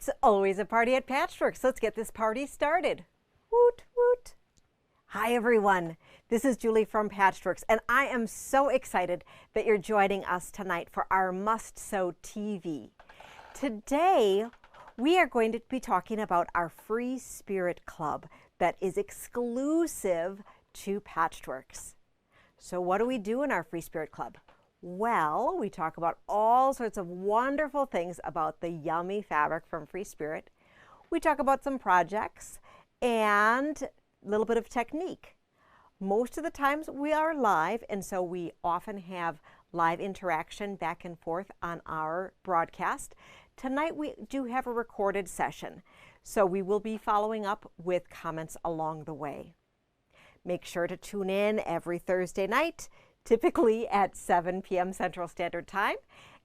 It's always a party at Patchworks. Let's get this party started. Woot, woot. Hi, everyone. This is Julie from Patchworks, and I am so excited that you're joining us tonight for our Must Sew TV. Today, we are going to be talking about our FreeSpirit Club that is exclusive to Patchworks. So what do we do in our FreeSpirit Club? Well, we talk about all sorts of wonderful things about the yummy fabric from FreeSpirit. We talk about some projects and a little bit of technique. Most of the times we are live, and so we often have live interaction back and forth on our broadcast. Tonight we do have a recorded session, so we will be following up with comments along the way. Make sure to tune in every Thursday night, typically at 7 p.m. Central Standard Time,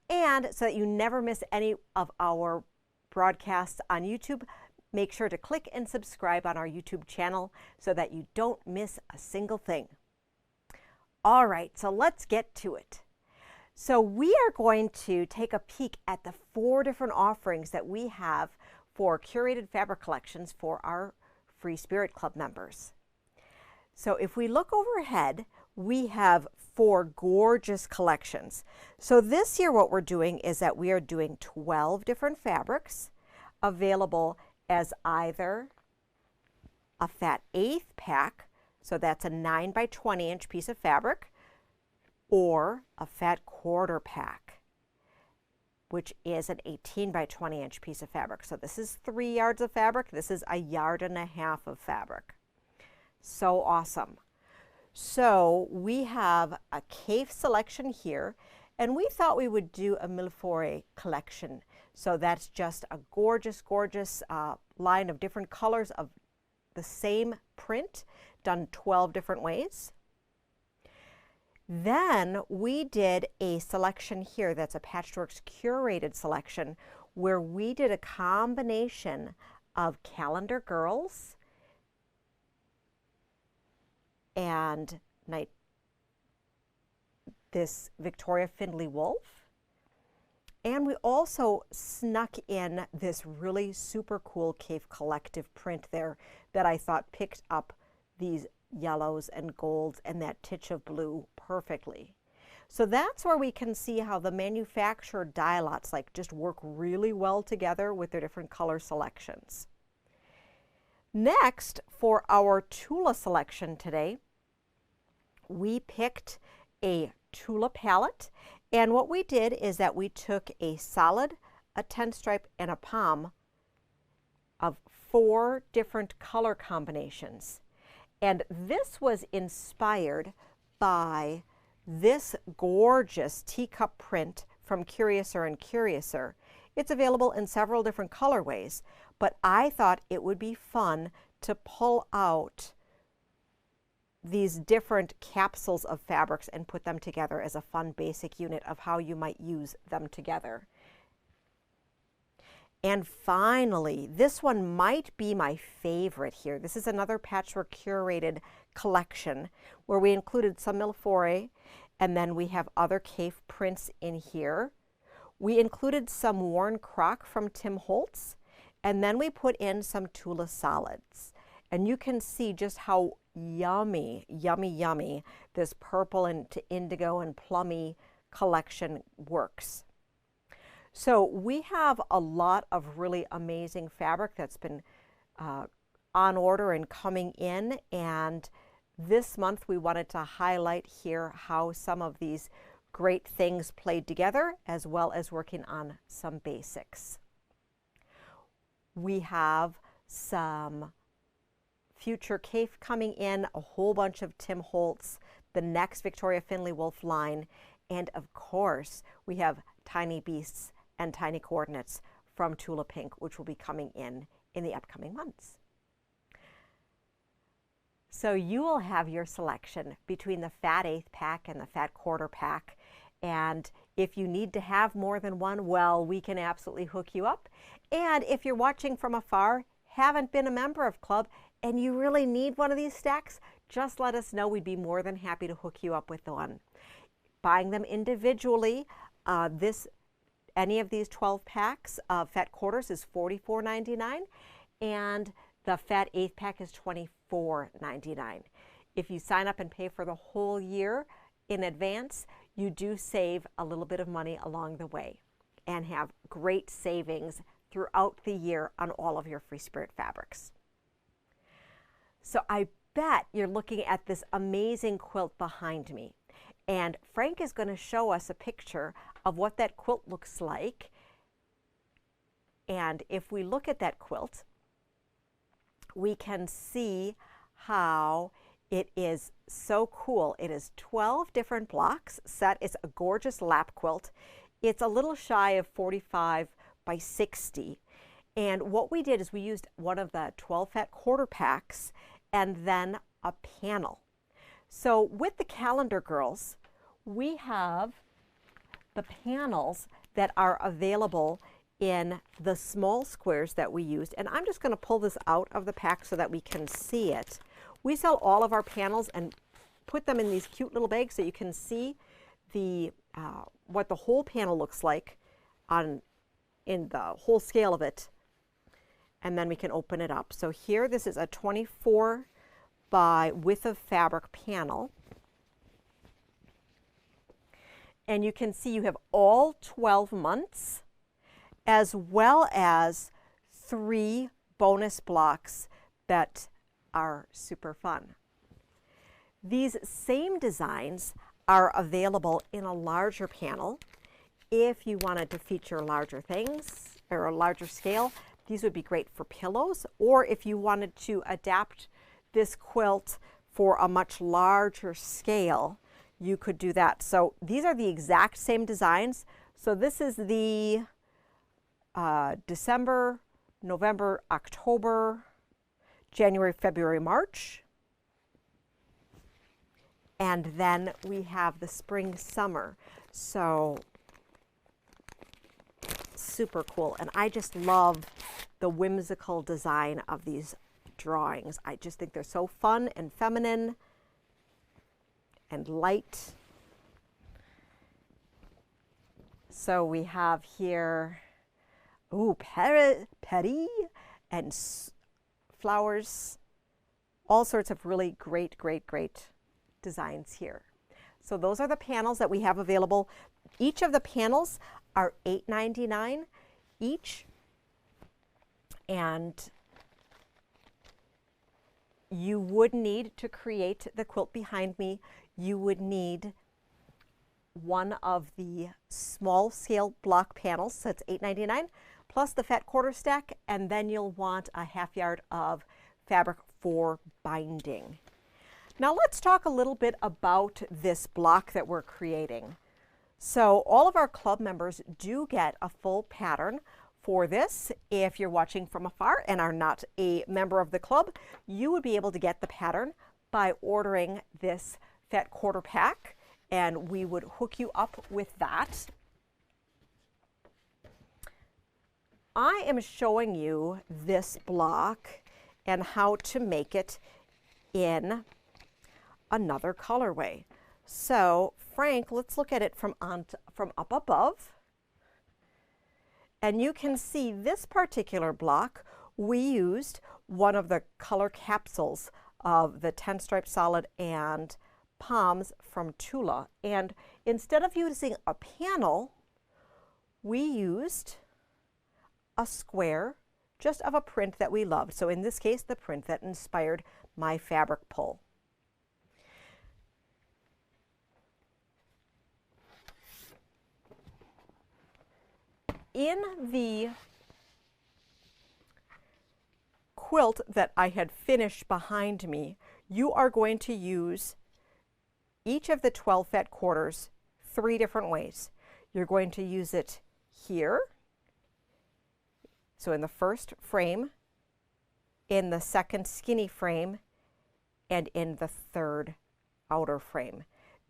and so that you never miss any of our broadcasts on YouTube, make sure to click and subscribe on our YouTube channel so that you don't miss a single thing. All right, so let's get to it. So we are going to take a peek at the 4 different offerings that we have for curated fabric collections for our FreeSpirit Club members. So if we look overhead, we have 4 gorgeous collections. So this year what we're doing is that we are doing 12 different fabrics available as either a fat 1/8 pack, so that's a 9 by 20 inch piece of fabric, or a fat 1/4 pack, which is an 18 by 20 inch piece of fabric. So this is 3 yards of fabric. This is 1.5 yards of fabric. So awesome. So we have a cave selection here, and we thought we would do a mille-feuille collection. So that's just a gorgeous, gorgeous line of different colors of the same print done 12 different ways. Then we did a selection here that's a Patchworks curated selection where we did a combination of calendar girls and this Victoria Findlay wolf. And we also snuck in this really super cool cave collective print there that I thought picked up these yellows and golds and that titch of blue perfectly. So that's where we can see how the manufactured dye lots just work really well together with their different color selections. Next, for our Tula selection today, we picked a Tula Palette, and what we did is that we took a solid, a 10 stripe, and a palm of 4 different color combinations. And this was inspired by this gorgeous teacup print from Curiouser and Curiouser. It's available in several different colorways, but I thought it would be fun to pull out these different capsules of fabrics and put them together as a fun basic unit of how you might use them together. And finally, this one might be my favorite here. This is another Patchwork curated collection where we included some mille-feuille, and then we have other cave prints in here. We included some worn croc from Tim Holtz, and then we put in some Tula solids. And you can see just how yummy, yummy, yummy this purple and to indigo and plummy collection works. So we have a lot of really amazing fabric that's been on order and coming in, and this month we wanted to highlight here how some of these great things played together, as well as working on some basics. We have some future cave coming in, a whole bunch of Tim Holtz, the next Victoria Findlay wolf line, and of course we have Tiny Beasts and Tiny Coordinates from Tula Pink, which will be coming in the upcoming months. So you will have your selection between the fat 1/8 pack and the fat 1/4 pack, and if you need to have more than one, well, we can absolutely hook you up. And if you're watching from afar, haven't been a member of Club, and you really need one of these stacks, just let us know. We'd be more than happy to hook you up with one. Buying them individually, this any of these 12 packs of fat quarters is $44.99, and the fat eighth pack is $24.99. If you sign up and pay for the whole year in advance, you do save a little bit of money along the way and have great savings throughout the year on all of your FreeSpirit fabrics. So I bet you're looking at this amazing quilt behind me. And Frank is going to show us a picture of what that quilt looks like. And if we look at that quilt, we can see how it is so cool. It is 12 different blocks set. It's a gorgeous lap quilt. It's a little shy of 45 by 60. And what we did is we used one of the 12 fat quarter packs and then a panel. So with the calendar girls, we have the panels that are available in the small squares that we used. And I'm just going to pull this out of the pack so that we can see it. We sell all of our panels and put them in these cute little bags so you can see the what the whole panel looks like in the whole scale of it. And then we can open it up. So here, this is a 24 by width of fabric panel. And you can see you have all 12 months, as well as 3 bonus blocks that are super fun. These same designs are available in a larger panel. If you wanted to feature larger things or a larger scale, these would be great for pillows. Or if you wanted to adapt this quilt for a much larger scale, you could do that. So these are the exact same designs. So this is the December, November, October, January, February, March. And then we have the spring, summer. So super cool. And I just love the whimsical design of these drawings. I just think they're so fun and feminine and light. So we have here, ooh, petty and flowers, all sorts of really great designs here. So those are the panels that we have available. Each of the panels are $8.99 each, and you would need to create the quilt behind me. You would need one of the small scale block panels, so it's $8.99, plus the fat quarter stack, and then you'll want a half yard of fabric for binding. Now let's talk a little bit about this block that we're creating. So all of our club members do get a full pattern for this. If you're watching from afar and are not a member of the club, you would be able to get the pattern by ordering this fat quarter pack, and we would hook you up with that. I am showing you this block and how to make it in another colorway. So Frank, let's look at it from up above. And you can see this particular block, we used one of the color capsules of the 10 stripe solid and palms from Tula. And instead of using a panel, we used a square just of a print that we loved. So in this case, the print that inspired my fabric pull. In the quilt that I had finished behind me, you are going to use each of the 12 fat quarters 3 different ways. You're going to use it here, so in the first frame, in the second skinny frame, and in the third outer frame.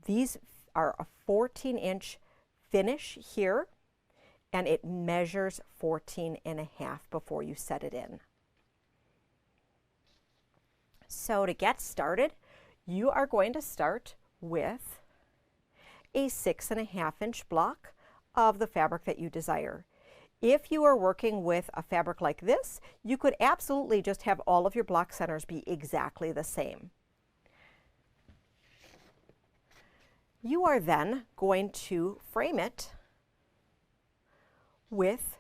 These are a 14-inch finish here, and it measures 14.5 before you set it in. So to get started, you are going to start with a 6.5-inch block of the fabric that you desire. If you are working with a fabric like this, you could absolutely just have all of your block centers be exactly the same. You are then going to frame it with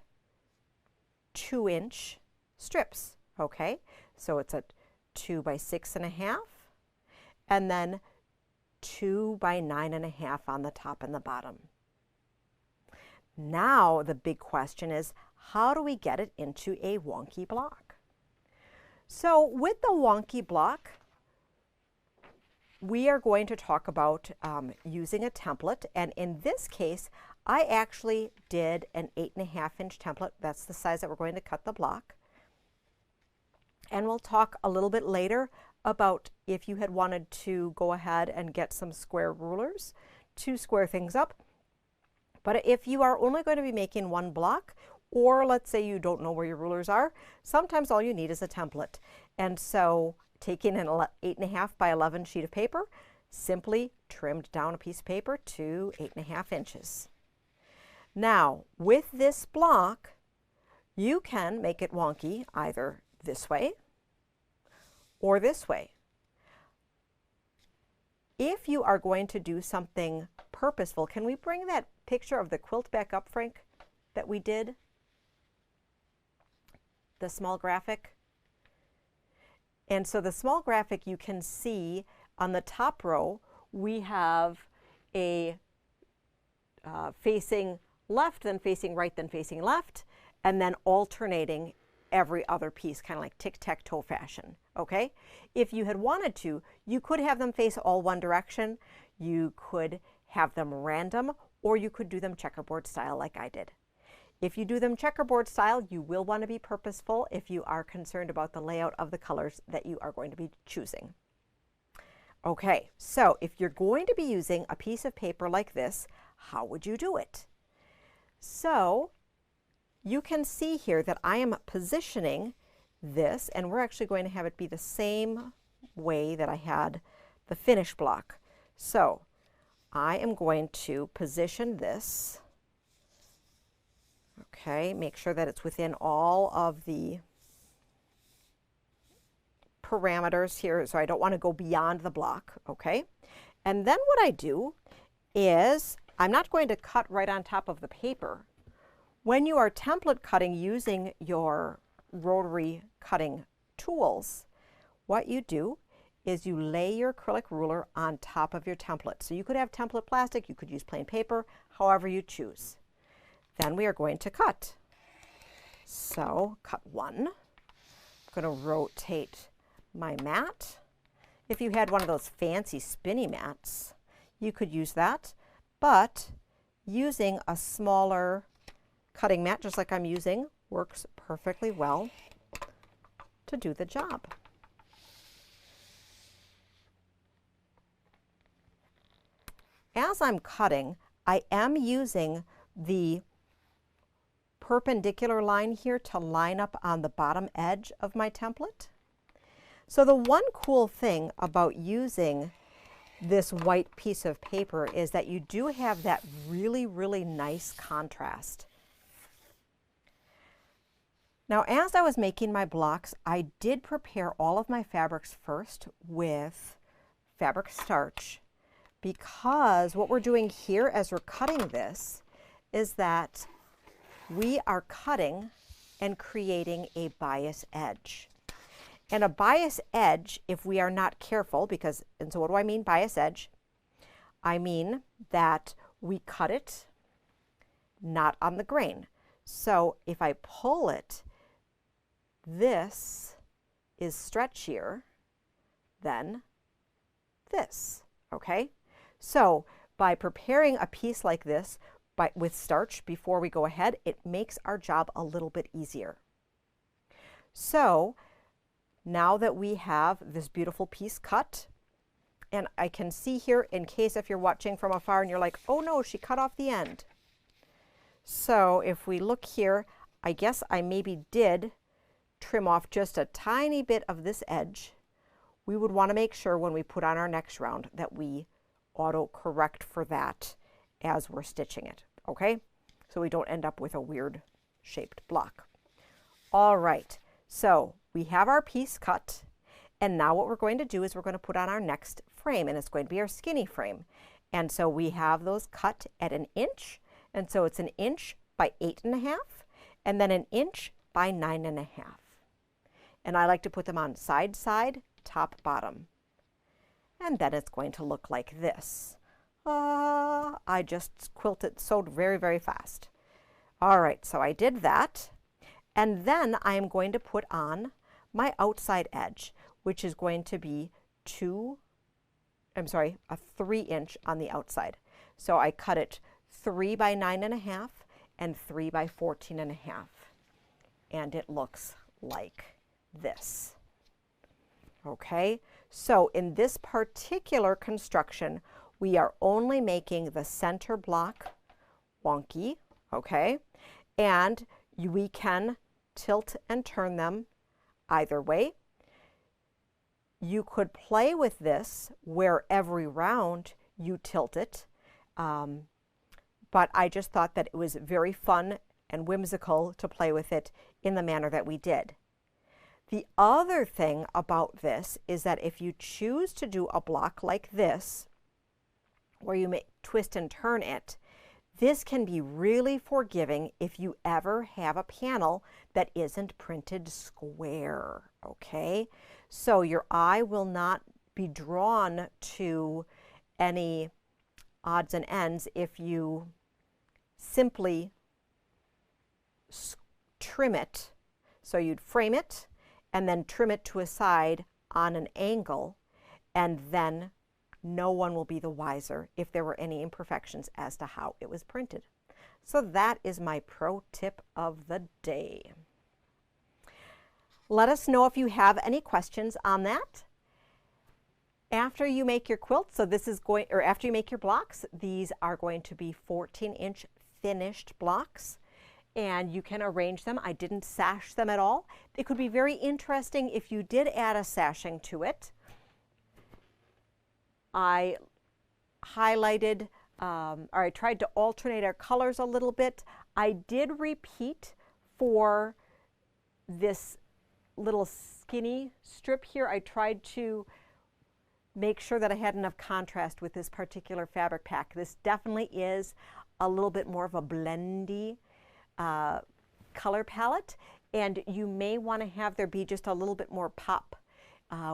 2-inch strips, okay? So it's a 2 by 6.5, and then 2 by 9.5 on the top and the bottom. Now the big question is, how do we get it into a wonky block? So with the wonky block, we are going to talk about using a template, and in this case, I actually did an 8.5-inch template. That's the size that we're going to cut the block. And we'll talk a little bit later about if you had wanted to go ahead and get some square rulers to square things up. But if you are only going to be making one block, or let's say you don't know where your rulers are, sometimes all you need is a template. And so taking an 8.5 by 11 sheet of paper, simply trimmed down a piece of paper to 8.5 inches. Now, with this block, you can make it wonky either this way or this way. If you are going to do something purposeful, can we bring that picture of the quilt back up, Frank, that we did? The small graphic. And so the small graphic, you can see on the top row, we have a facing left, then facing right, then facing left, and then alternating every other piece, kind of like tic-tac-toe fashion, okay? If you had wanted to, you could have them face all one direction, you could have them random, or you could do them checkerboard style like I did. If you do them checkerboard style, you will want to be purposeful if you are concerned about the layout of the colors that you are going to be choosing. Okay, so if you're going to be using a piece of paper like this, how would you do it? So you can see here that I am positioning this, and we're actually going to have it be the same way that I had the finished block. So I am going to position this, okay, make sure that it's within all of the parameters here, so I don't want to go beyond the block, okay? And then what I do is, I'm not going to cut right on top of the paper. When you are template cutting using your rotary cutting tools, what you do is you lay your acrylic ruler on top of your template. So you could have template plastic, you could use plain paper, however you choose. Then we are going to cut. So cut one. I'm going to rotate my mat. If you had one of those fancy spinny mats, you could use that, but using a smaller cutting mat, just like I'm using, works perfectly well to do the job. As I'm cutting, I am using the perpendicular line here to line up on the bottom edge of my template. So the one cool thing about using this white piece of paper is that you do have that really, really nice contrast. Now, as I was making my blocks, I did prepare all of my fabrics first with fabric starch, because what we're doing here as we're cutting this is that we are cutting and creating a bias edge. And a bias edge, if we are not careful, and so what do I mean bias edge? I mean that we cut it not on the grain. So if I pull it, this is stretchier than this, okay? So by preparing a piece like this with starch before we go ahead, it makes our job a little bit easier. So now that we have this beautiful piece cut, and I can see here, in case if you're watching from afar and you're like, oh no, she cut off the end. So if we look here, I guess I maybe did trim off just a tiny bit of this edge. We would want to make sure when we put on our next round that we auto correct for that as we're stitching it, okay? so we don't end up with a weird shaped block. All right, so we have our piece cut, and now what we're going to do is we're going to put on our next frame, and it's going to be our skinny frame. And so we have those cut at 1 inch, and so it's 1 inch by 8.5, and then 1 inch by 9.5. And I like to put them on side, side, top, bottom. And then it's going to look like this. I just sewed very, very fast. All right, so I did that. And then I'm going to put on my outside edge, which is going to be a 3 inch on the outside. So I cut it 3 by 9.5 and 3 by 14.5. And it looks like this. Okay, so in this particular construction, we are only making the center block wonky, okay? And we can tilt and turn them either way. You could play with this where every round you tilt it, but I just thought that it was very fun and whimsical to play with it in the manner that we did. The other thing about this is that if you choose to do a block like this, where you twist and turn it, this can be really forgiving if you ever have a panel that isn't printed square, okay? So your eye will not be drawn to any odds and ends if you simply trim it. So you'd frame it and then trim it to a side on an angle, and then no one will be the wiser if there were any imperfections as to how it was printed. So that is my pro tip of the day. Let us know if you have any questions on that. After you make your quilt, so this is going, or after you make your blocks, these are going to be 14-inch finished blocks, and you can arrange them. I didn't sash them at all. It could be very interesting if you did add a sashing to it. I highlighted, or I tried to alternate our colors a little bit. I did repeat for this little skinny strip here. I tried to make sure that I had enough contrast with this particular fabric pack. This definitely is a little bit more of a blendy color palette, and you may want to have there be just a little bit more pop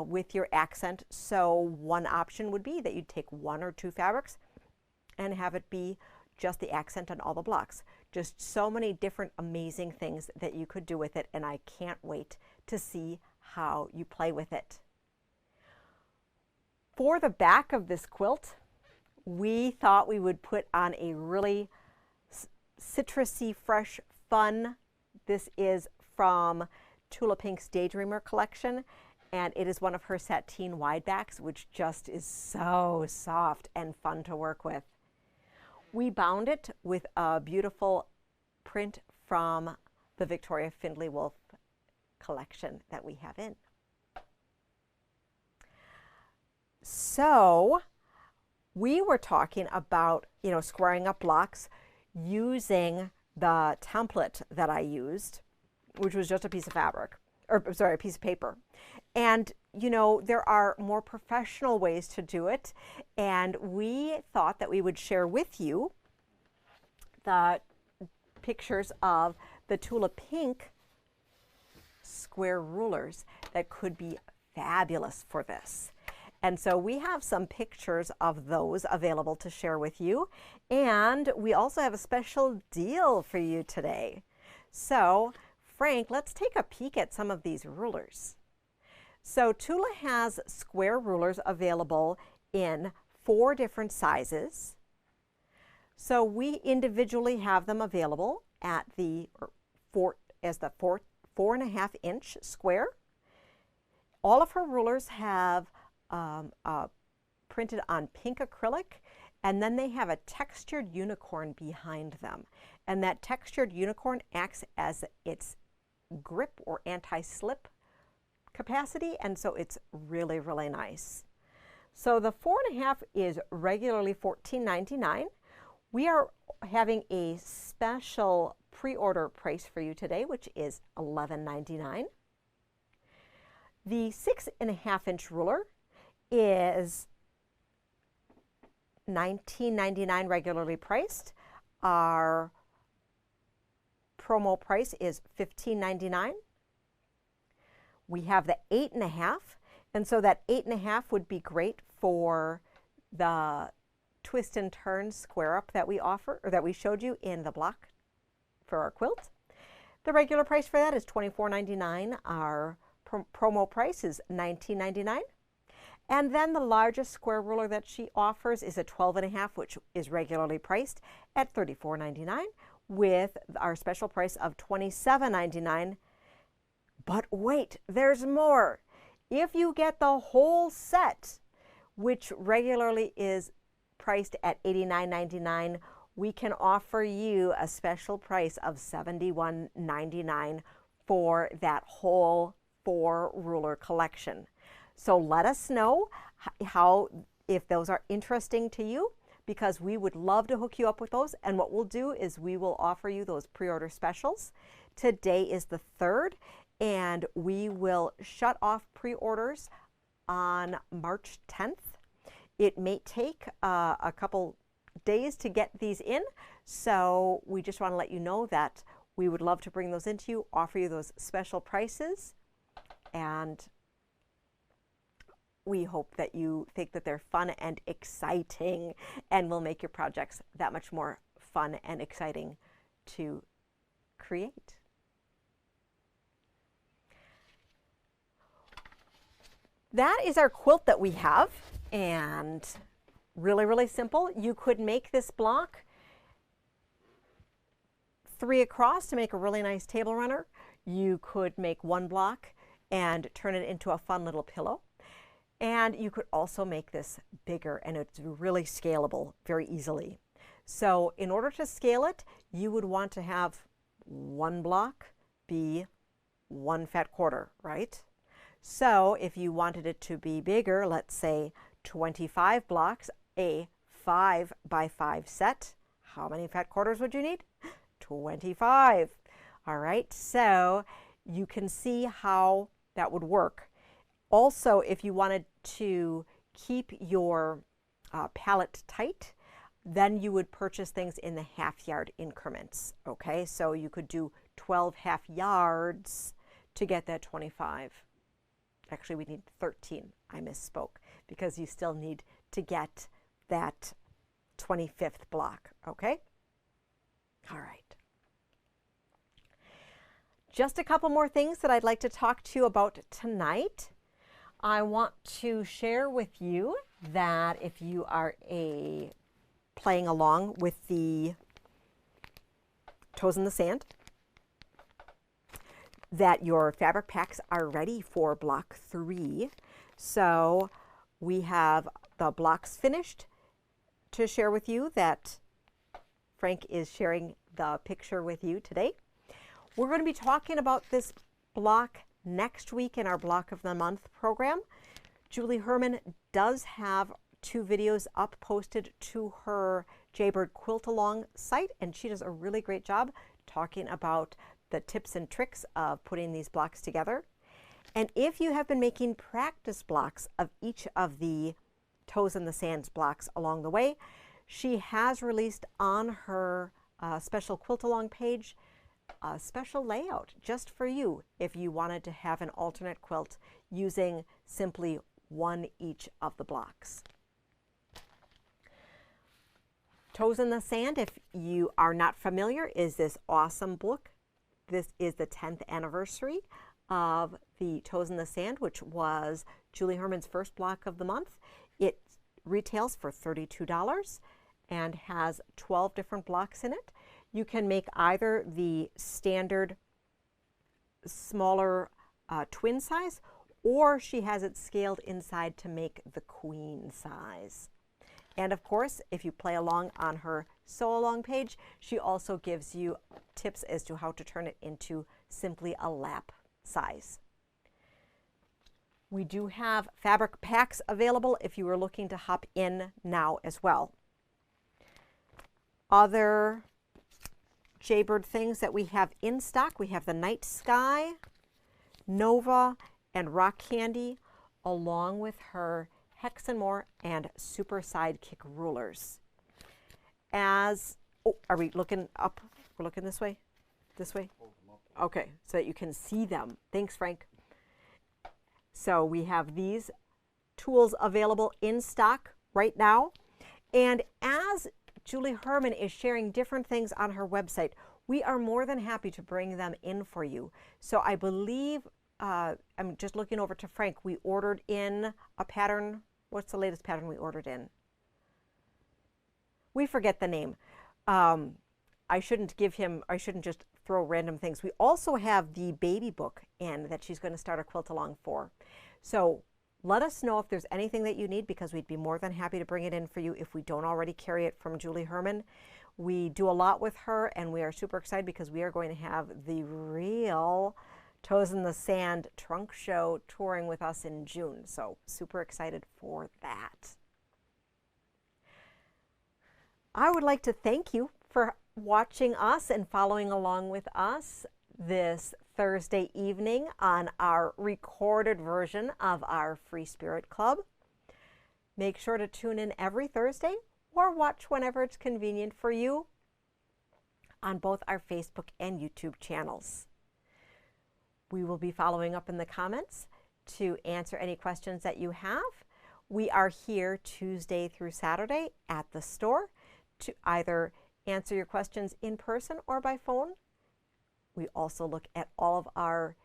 with your accent. So one option would be that you'd take 1 or 2 fabrics and have it be just the accent on all the blocks. Just so many different amazing things that you could do with it, and I can't wait to see how you play with it. For the back of this quilt, we thought we would put on a really citrusy, fresh, fun. This is from Tula Pink's Daydreamer collection, and it is one of her sateen wide backs, which just is so soft and fun to work with. We bound it with a beautiful print from the Victoria Findlay Wolf collection that we have in. So we were talking about, squaring up blocks using the template that I used, which was just a piece of fabric, or sorry, a piece of paper. And, there are more professional ways to do it. And we thought that we would share with you the pictures of the Tula Pink square rulers that could be fabulous for this. And so we have some pictures of those available to share with you. And we also have a special deal for you today. So Frank, let's take a peek at some of these rulers. So Tula has square rulers available in 4 different sizes. So we individually have them available at the 4.5 inch square. All of her rulers have printed on pink acrylic, and then they have a textured unicorn behind them. And that textured unicorn acts as its grip or anti-slip capacity, and so it's really, really nice. So the 4.5 is regularly $14.99. We are having a special pre-order price for you today, which is $11.99. The 6.5-inch ruler is $19.99 regularly priced. Our promo price is $15.99. We have the 8.5, and so that 8.5 would be great for the twist and turn square up that we offer, or that we showed you in the block for our quilt. The regular price for that is $24.99. Our promo price is $19.99. And then the largest square ruler that she offers is a 12.5, which is regularly priced at $34.99, with our special price of $27.99. But wait, there's more. If you get the whole set, which regularly is priced at $89.99, we can offer you a special price of $71.99 for that whole 4-ruler collection. So let us know if those are interesting to you, because we would love to hook you up with those. And what we'll do is we will offer you those pre-order specials. Today is the 3rd, and we will shut off pre-orders on March 10th. It may take a couple days to get these in, so we just want to let you know that we would love to bring those into you, offer you those special prices, and we hope that you think that they're fun and exciting and will make your projects that much more fun and exciting to create. That is our quilt that we have, and really, really simple. You could make this block 3 across to make a really nice table runner. You could make 1 block and turn it into a fun little pillow. And you could also make this bigger, and it's really scalable very easily. So in order to scale it, you would want to have 1 block be 1 fat quarter, right? So if you wanted it to be bigger, let's say 25 blocks, a 5 by 5 set, how many fat quarters would you need? 25. All right, so you can see how that would work. Also, if you wanted to keep your palette tight, then you would purchase things in the half-yard increments, okay? So you could do 12 half yards to get that 25. Actually, we need 13. I misspoke, because you still need to get that 25th block, okay? All right. Just a couple more things that I'd like to talk to you about tonight. I want to share with you that if you are playing along with the Toes in the Sand, that your fabric packs are ready for block 3. So we have the blocks finished to share with you that Frank is sharing the picture with you today. We're going to be talking about this block next week in our Block of the Month program. Julie Herman does have 2 videos up posted to her Jaybird Quilt Along site, and she does a really great job talking about the tips and tricks of putting these blocks together. And if you have been making practice blocks of each of the Toes in the Sands blocks along the way, she has released on her special Quilt Along page a special layout just for you if you wanted to have an alternate quilt using simply 1 each of the blocks. Toes in the Sand, if you are not familiar, is this awesome book. This is the 10th anniversary of the Toes in the Sand, which was Julie Herman's first block of the month. It retails for $32 and has 12 different blocks in it. You can make either the standard smaller twin size, or she has it scaled inside to make the queen size. And of course, if you play along on her sew along page, she also gives you tips as to how to turn it into simply a lap size. We do have fabric packs available if you are looking to hop in now as well. other Jaybird things that we have in stock. We have the Night Sky, Nova, and Rock Candy, along with her Hex and More and Super Sidekick rulers. As, oh, are we looking up? We're looking this way? This way? Okay, so that you can see them. Thanks, Frank. So we have these tools available in stock right now. And as Julie Herman is sharing different things on her website, we are more than happy to bring them in for you. So I believe, I'm just looking over to Frank, we ordered in a pattern. What's the latest pattern we ordered in? We forget the name. I shouldn't just throw random things. We also have the baby book in that she's going to start a quilt along for. So let us know if there's anything that you need, because we'd be more than happy to bring it in for you if we don't already carry it from Julie Herman. We do a lot with her, and we are super excited because we are going to have the real Toes in the Sand trunk show touring with us in June. So super excited for that. I would like to thank you for watching us and following along with us this Thursday evening on our recorded version of our Free Spirit Club. Make sure to tune in every Thursday or watch whenever it's convenient for you on both our Facebook and YouTube channels. We will be following up in the comments to answer any questions that you have. We are here Tuesday through Saturday at the store to either answer your questions in person or by phone. We also look at all of our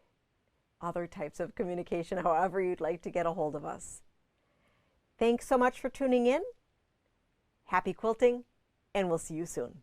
other types of communication, however you'd like to get a hold of us. Thanks so much for tuning in. Happy quilting, and we'll see you soon.